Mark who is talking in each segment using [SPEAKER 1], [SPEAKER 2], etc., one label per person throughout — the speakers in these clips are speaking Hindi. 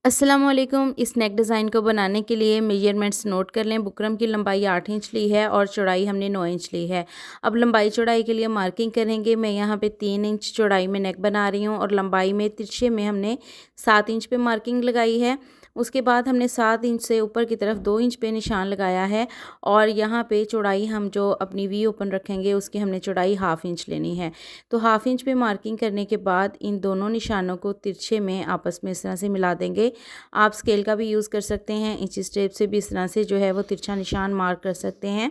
[SPEAKER 1] अस्सलामुअलैकुम। इस नेक डिज़ाइन को बनाने के लिए मेजरमेंट्स नोट कर लें। बुकरम की लंबाई 8 इंच ली है और चौड़ाई हमने 9 इंच ली है। अब लंबाई चौड़ाई के लिए मार्किंग करेंगे। मैं यहाँ पे 3 इंच चौड़ाई में नेक बना रही हूँ और लंबाई में तिरछे में हमने 7 इंच पे मार्किंग लगाई है। उसके बाद हमने 7 इंच से ऊपर की तरफ 2 इंच पे निशान लगाया है और यहाँ पे चौड़ाई हम जो अपनी वी ओपन रखेंगे उसकी हमने चौड़ाई हाफ़ इंच लेनी है। तो हाफ़ इंच पे मार्किंग करने के बाद इन दोनों निशानों को तिरछे में आपस में इस तरह से मिला देंगे। आप स्केल का भी यूज़ कर सकते हैं, इंची टेप से भी इस तरह से जो है वो तिरछा निशान मार्क कर सकते हैं।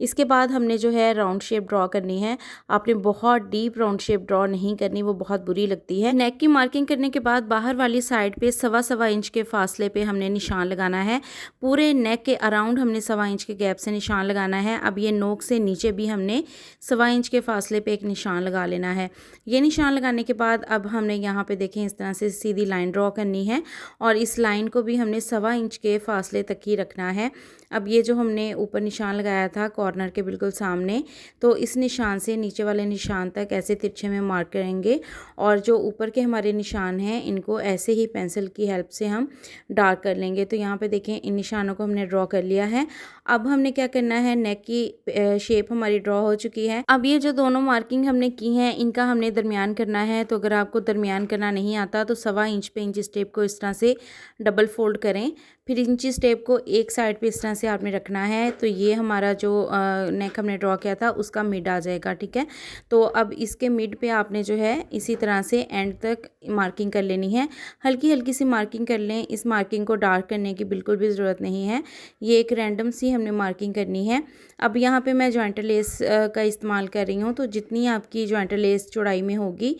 [SPEAKER 1] इसके बाद हमने जो है राउंड शेप ड्रॉ करनी है। आपने बहुत डीप राउंड शेप ड्रॉ नहीं करनी, वो बहुत बुरी लगती है। नेक की मार्किंग करने के बाद बाहर वाली साइड पे 1.25 इंच के फासले पे हमने निशान लगाना है। पूरे नेक के अराउंड हमने 1.25 इंच के गैप से निशान लगाना है। अब ये नोक से नीचे भी हमने 1.25 इंच के फासले पे एक निशान लगा लेना है। ये निशान लगाने के बाद अब हमने यहाँ पे देखें इस तरह से सीधी लाइन ड्रॉ करनी है और इस लाइन को भी हमने 1.25 इंच के फासले तक ही रखना है। अब ये जो हमने ऊपर निशान लगाया था कॉर्नर के बिल्कुल सामने, तो इस निशान से नीचे वाले निशान तक ऐसे तिरछे में मार्क करेंगे और जो ऊपर के हमारे निशान हैं इनको ऐसे ही पेंसिल की हेल्प से हम डार्क कर लेंगे। तो यहाँ पे देखें इन निशानों को हमने ड्रॉ कर लिया है। अब हमने क्या करना है, नेक की शेप हमारी ड्रॉ हो चुकी है। अब ये जो दोनों मार्किंग हमने की हैं इनका हमने दरमियान करना है। तो अगर आपको दरमियान करना नहीं आता तो 1.25 इंच पे इंची टेप को इस तरह से डबल फोल्ड करें, फिर इंची टेप को एक साइड पे इस तरह से आपने रखना है। तो ये हमारा जो नेक हमने ड्रॉ किया था उसका मिड आ जाएगा, ठीक है। तो अब इसके मिड पे आपने जो है इसी तरह से एंड तक मार्किंग कर लेनी है। हल्की हल्की सी मार्किंग कर लें, इस मार्किंग को डार्क करने की बिल्कुल भी ज़रूरत नहीं है। ये एक रैंडम सी हमने मार्किंग करनी है। अब यहाँ पे मैं जॉइंटर लेस का इस्तेमाल कर रही हूँ, तो जितनी आपकी जॉइंटर लेस चौड़ाई में होगी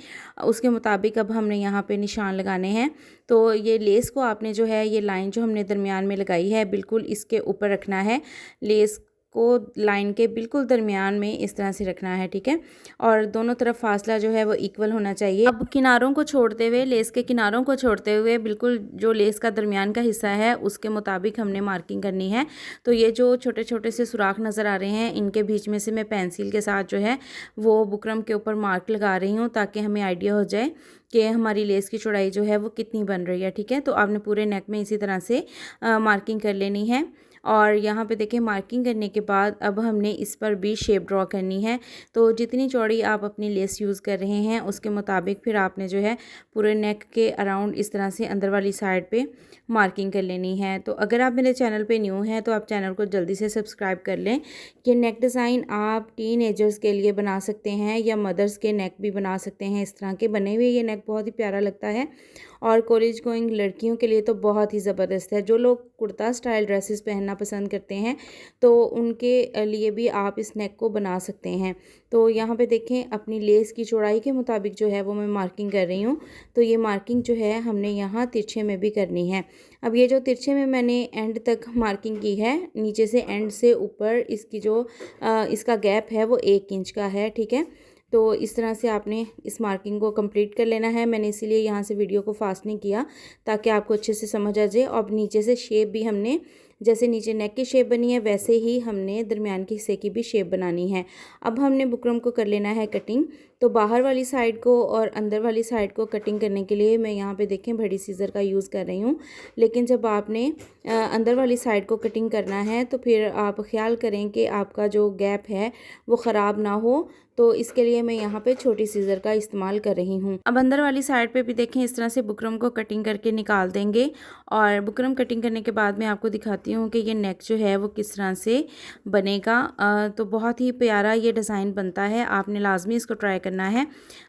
[SPEAKER 1] उसके मुताबिक अब हमने यहाँ पे निशान लगाने हैं। तो ये लेस को आपने जो है ये लाइन जो हमने दरमियान में लगाई है बिल्कुल इसके ऊपर रखना है। लेस को लाइन के बिल्कुल दरमियान में इस तरह से रखना है, ठीक है। और दोनों तरफ फासला जो है वो इक्वल होना चाहिए। अब किनारों को छोड़ते हुए, लेस के किनारों को छोड़ते हुए बिल्कुल जो लेस का दरमियान का हिस्सा है उसके मुताबिक हमने मार्किंग करनी है। तो ये जो छोटे छोटे से सुराख नज़र आ रहे हैं इनके बीच में से मैं पेंसिल के साथ जो है वो बुकरम के ऊपर मार्क लगा रही हूँ ताकि हमें आइडिया हो जाए कि हमारी लेस की चौड़ाई जो है वो कितनी बन रही है, ठीक है। तो आपने पूरे नेक में इसी तरह से मार्किंग कर लेनी है। और यहाँ पे देखें मार्किंग करने के बाद अब हमने इस पर भी शेप ड्रॉ करनी है। तो जितनी चौड़ी आप अपनी लेस यूज़ कर रहे हैं उसके मुताबिक फिर आपने जो है पूरे नेक के अराउंड इस तरह से अंदर वाली साइड पे मार्किंग कर लेनी है। तो अगर आप मेरे चैनल पे न्यू हैं तो आप चैनल को जल्दी से सब्सक्राइब कर लें। कि नेक डिज़ाइन आप टीन एजर्स के लिए बना सकते हैं या मदर्स के नेक भी बना सकते हैं। इस तरह के बने हुए ये नेक बहुत ही प्यारा लगता है और कॉलेज गोइंग लड़कियों के लिए तो बहुत ही ज़बरदस्त है। जो लोग कुर्ता स्टाइल ड्रेसेस पहनना पसंद करते हैं तो उनके लिए भी आप इस नेक को बना सकते हैं। तो यहाँ पे देखें अपनी लेस की चौड़ाई के मुताबिक जो है वो मैं मार्किंग कर रही हूँ। तो ये मार्किंग जो है हमने यहाँ तिरछे में भी करनी है। अब ये जो तिरछे में मैंने एंड तक मार्किंग की है, नीचे से एंड से ऊपर इसकी जो इसका गैप है वो 1 इंच का है, ठीक है। तो इस तरह से आपने इस मार्किंग को कंप्लीट कर लेना है। मैंने इसीलिए यहाँ से वीडियो को फास्ट नहीं किया ताकि आपको अच्छे से समझ आ जाए। और नीचे से शेप भी हमने जैसे नीचे नेक की शेप बनी है वैसे ही हमने दरमियान के हिस्से की भी शेप बनानी है। अब हमने बुकरम को कर लेना है कटिंग। तो बाहर वाली साइड को और अंदर वाली साइड को कटिंग करने के लिए मैं यहाँ पे देखें बड़ी सीज़र का यूज़ कर रही हूँ। लेकिन जब आपने अंदर वाली साइड को कटिंग करना है तो फिर आप ख्याल करें कि आपका जो गैप है वो ख़राब ना हो। तो इसके लिए मैं यहाँ पे छोटी सीज़र का इस्तेमाल कर रही हूँ। अब अंदर वाली साइड पे भी देखें इस तरह से बुकरम को कटिंग करके निकाल देंगे। और बुकरम कटिंग करने के बाद मैं आपको दिखाती हूँ कि ये नेक जो है वो किस तरह से बनेगा। तो बहुत ही प्यारा ये डिज़ाइन बनता है, आपने लाजमी इसको ट्राई करना है।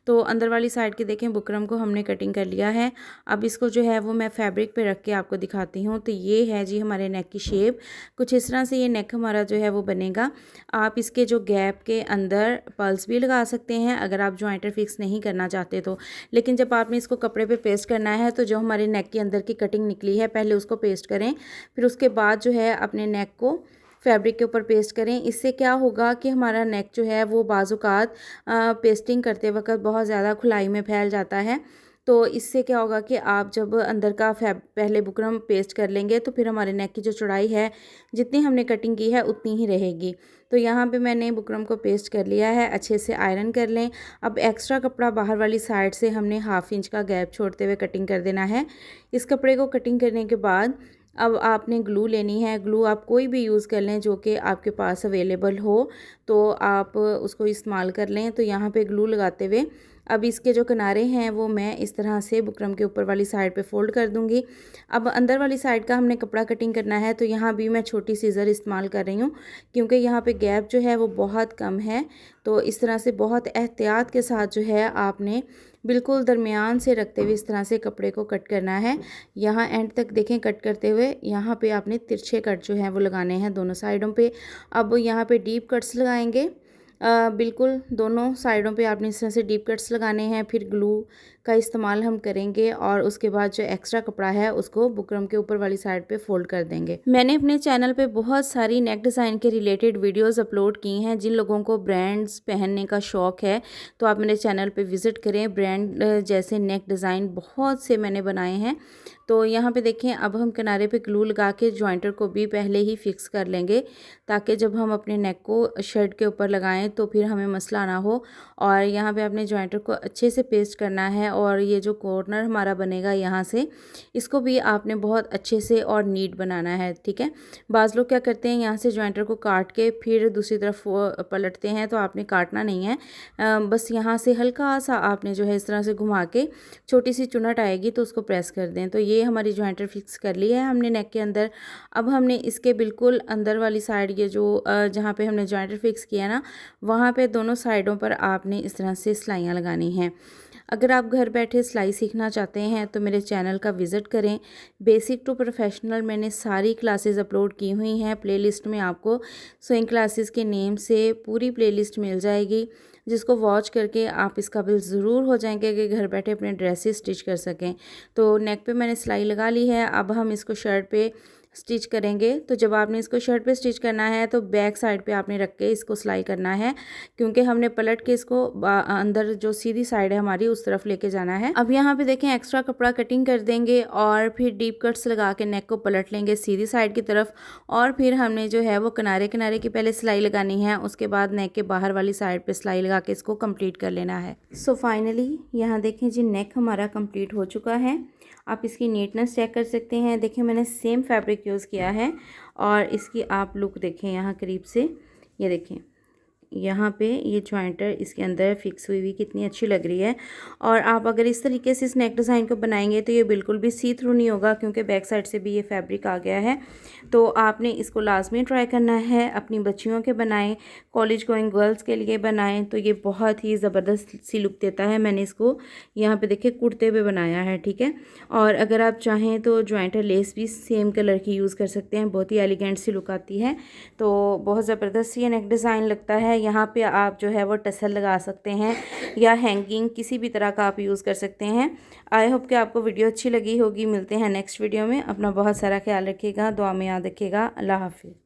[SPEAKER 1] तो अंदर वाली साइड के देखें बुकरम को हमने कटिंग कर लिया है। अब इसको जो है वो मैं फैब्रिक पे रख के आपको दिखाती हूँ। तो ये है जी हमारे नेक की शेप, कुछ इस तरह से ये नेक हमारा जो है वो बनेगा। आप इसके जो गैप के अंदर पल्स भी लगा सकते हैं अगर आप जॉइंटर फिक्स नहीं करना चाहते तो। लेकिन जब आपने इसको कपड़े पे पेस्ट करना है तो जो हमारे नेक के अंदर की कटिंग निकली है पहले उसको पेस्ट करें, फिर उसके बाद जो है अपने नेक को फैब्रिक के ऊपर पेस्ट करें। इससे क्या होगा कि हमारा नेक जो है वो बाज़ औक़ात पेस्टिंग करते वक्त बहुत ज़्यादा खुलाई में फैल जाता है। तो इससे क्या होगा कि आप जब अंदर का पहले बुकरम पेस्ट कर लेंगे तो फिर हमारे नेक की जो चौड़ाई है जितनी हमने कटिंग की है उतनी ही रहेगी। तो यहाँ पे मैंने बुकरम को पेस्ट कर लिया है, अच्छे से आयरन कर लें। अब एक्स्ट्रा कपड़ा बाहर वाली साइड से हमने 1/2 इंच का गैप छोड़ते हुए कटिंग कर देना है। इस कपड़े को कटिंग करने के बाद अब आपने ग्लू लेनी है। ग्लू आप कोई भी यूज़ कर लें जो कि आपके पास अवेलेबल हो, तो आप उसको इस्तेमाल कर लें। तो यहाँ पे ग्लू लगाते हुए अब इसके जो किनारे हैं वो मैं इस तरह से बुकरम के ऊपर वाली साइड पे फ़ोल्ड कर दूँगी। अब अंदर वाली साइड का हमने कपड़ा कटिंग करना है, तो यहाँ भी मैं छोटी सीज़र इस्तेमाल कर रही हूँ क्योंकि यहाँ पे गैप जो है वो बहुत कम है। तो इस तरह से बहुत एहतियात के साथ जो है आपने बिल्कुल दरमियान से रखते हुए इस तरह से कपड़े को कट करना है। यहाँ एंड तक देखें कट करते हुए, यहाँ पे आपने तिरछे कट जो हैं वो लगाने हैं दोनों साइडों पे। अब यहाँ पे डीप कट्स लगाएंगे, बिल्कुल दोनों साइडों पे आपने इस तरह से डीप कट्स लगाने हैं। फिर ग्लू का इस्तेमाल हम करेंगे और उसके बाद जो एक्स्ट्रा कपड़ा है उसको बुकरम के ऊपर वाली साइड पे फोल्ड कर देंगे। मैंने अपने चैनल पे बहुत सारी नेक डिज़ाइन के रिलेटेड वीडियोस अपलोड की हैं। जिन लोगों को ब्रांड्स पहनने का शौक़ है तो आप मेरे चैनल पे विज़िट करें। ब्रांड जैसे नेक डिज़ाइन बहुत से मैंने बनाए हैं। तो यहाँ पे देखें, अब हम किनारे पे ग्लू लगा के जॉइंटर को भी पहले ही फिक्स कर लेंगे ताकि जब हम अपने नेक को शर्ट के ऊपर लगाएं तो फिर हमें मसला ना हो। और यहाँ पे अपने जॉइंटर को अच्छे से पेस्ट करना है और ये जो कॉर्नर हमारा बनेगा यहाँ से, इसको भी आपने बहुत अच्छे से और नीट बनाना है, ठीक है। बाज़ लोग क्या करते हैं, यहाँ से जॉइंटर को काट के फिर दूसरी तरफ पलटते हैं, तो आपने काटना नहीं है। बस यहाँ से हल्का सा आपने जो है इस तरह से घुमा के छोटी सी चुनट आएगी तो उसको प्रेस कर दें। तो ये हमारी जॉइंटर फिक्स कर ली है हमने नेक के अंदर। अब हमने इसके बिल्कुल अंदर वाली साइड, ये जो जहाँ पे हमने जॉइंटर फिक्स किया ना, वहाँ पे दोनों साइडों पर आपने इस तरह से सिलाइयाँ लगानी हैं। अगर आप घर बैठे सिलाई सीखना चाहते हैं तो मेरे चैनल का विज़िट करें। बेसिक टू प्रोफेशनल मैंने सारी क्लासेस अपलोड की हुई हैं। प्लेलिस्ट में आपको स्विंग क्लासेस के नेम से पूरी प्लेलिस्ट मिल जाएगी, जिसको वॉच करके आप इस काबिल ज़रूर हो जाएंगे कि घर बैठे अपने ड्रेसेस स्टिच कर सकें। तो नेक पे मैंने सिलाई लगा ली है। अब हम इसको शर्ट पे स्टिच करेंगे। तो जब आपने इसको शर्ट पे स्टिच करना है तो बैक साइड पे आपने रख के इसको सिलाई करना है, क्योंकि हमने पलट के इसको अंदर जो सीधी साइड है हमारी उस तरफ लेके जाना है। अब यहाँ पे देखें, एक्स्ट्रा कपड़ा कटिंग कर देंगे और फिर डीप कट्स लगा के नेक को पलट लेंगे सीधी साइड की तरफ। और फिर हमने जो है वो किनारे किनारे की पहले सिलाई लगानी है, उसके बाद नेक के बाहर वाली साइड पे सिलाई लगा के इसको कंप्लीट कर लेना है। सो फाइनली यहाँ देखें जी, नेक हमारा कंप्लीट हो चुका है। आप इसकी नीटनेस चेक कर सकते हैं। देखिए मैंने सेम फैब्रिक यूज़ किया है और इसकी आप लुक देखें यहाँ करीब से। ये देखें यहाँ पे ये जॉइंटर इसके अंदर फिक्स हुई कितनी अच्छी लग रही है। और आप अगर इस तरीके से इस नेक डिज़ाइन को बनाएंगे तो ये बिल्कुल भी सी थ्रू नहीं होगा, क्योंकि बैक साइड से भी ये फैब्रिक आ गया है। तो आपने इसको लाजमी ट्राई करना है। अपनी बच्चियों के बनाएं, कॉलेज गोइंग गर्ल्स के लिए बनाएं, तो ये बहुत ही ज़बरदस्त सी लुक देता है। मैंने इसको यहाँ पे देखिए कुर्ते पे बनाया है, ठीक है। और अगर आप चाहें तो जॉइंटर लेस भी सेम कलर की यूज़ कर सकते हैं, बहुत ही एलिगेंट सी लुक आती है। तो बहुत ज़बरदस्त ये नेक डिज़ाइन लगता है। यहाँ पे आप जो है वो टसल लगा सकते हैं या हैंगिंग किसी भी तरह का आप यूज़ कर सकते हैं। आई होप कि आपको वीडियो अच्छी लगी होगी। मिलते हैं नेक्स्ट वीडियो में। अपना बहुत सारा ख्याल रखिएगा, दुआ में याद रखिएगा। अल्लाह हाफिज़।